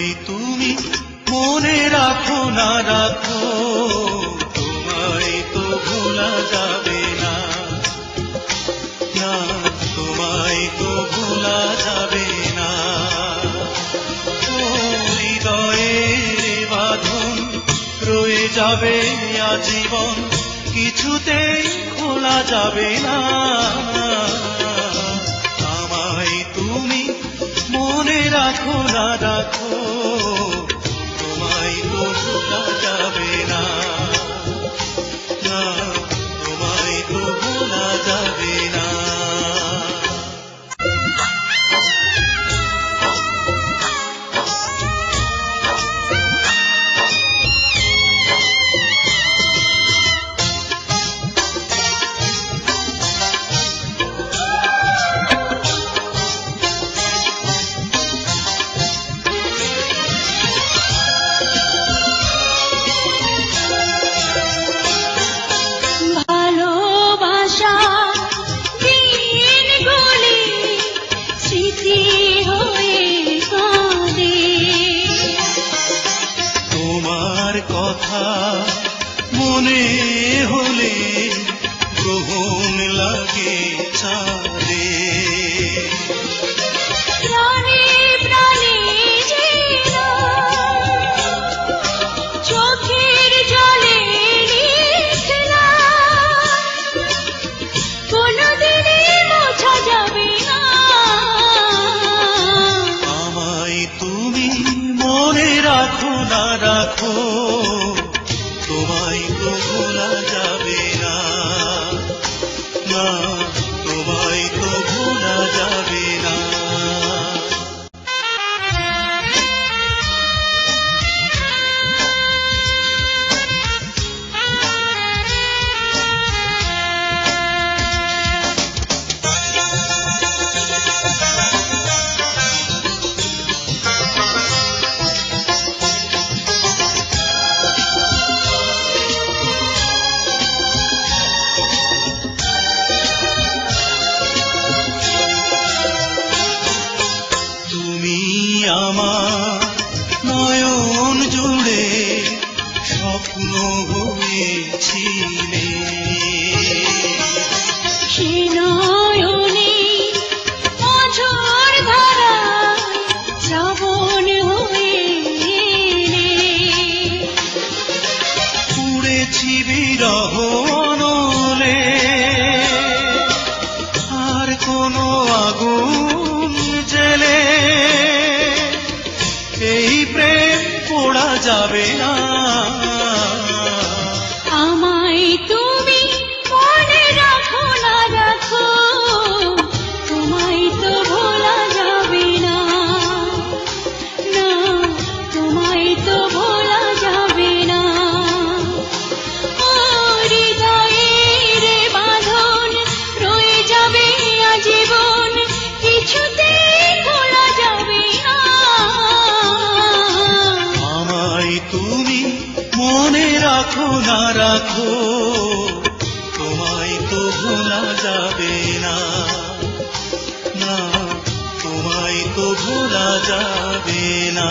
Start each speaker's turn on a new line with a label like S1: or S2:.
S1: আমায় তুমি মনে রাখো না রাখো, তোমায় তো ভোলা যাবে না, না তোমায় তো ভোলা যাবে না। হৃদয়ের বাঁধন রয়ে যাবে আজীবন, কিছুতেই খোলা যাবে না। আমায় তুমি মনে রাখো না রাখো, তোমায় তো ভোলা যাবে না, না তোমায় তো ভোলা যাবে না। কথা মনে হলে গ্রহণ লাগে চাঁদে,
S2: প্রাণে প্রাণে চোখের জলে লিখলা, কোনদিনই মোছা যাবে না।
S1: আমায় তুমি মনে রাখো না রাখো, তোমায় তো ভোলা যাবে না, না তোমায় তো ভোলা যাবে না। আমার নয়ন জুড়ে স্বপ্ন হয়েছিলে,
S2: সে নয়নে অঝোর ধারায় শ্রাবণ হয়ে
S1: পুড়েছি বিরহ অনলে, আর কোনো আগুন জেলে এই প্রেম পোড়া যাবে না।
S2: আমায় তুমি মনে রাখো না রাখো, তোমায় তো ভোলা যাবে না, না তোমায় তো ভোলা যাবে না। হৃদয়ের বাঁধন রয়ে যাবে আজীবন, কিছুতেই খোলা যাবে না।
S1: আমায় তুমি মনে রাখো না রাখো, তোমায় তো ভোলা যাবে না, না তোমায় তো ভোলা যাবে না।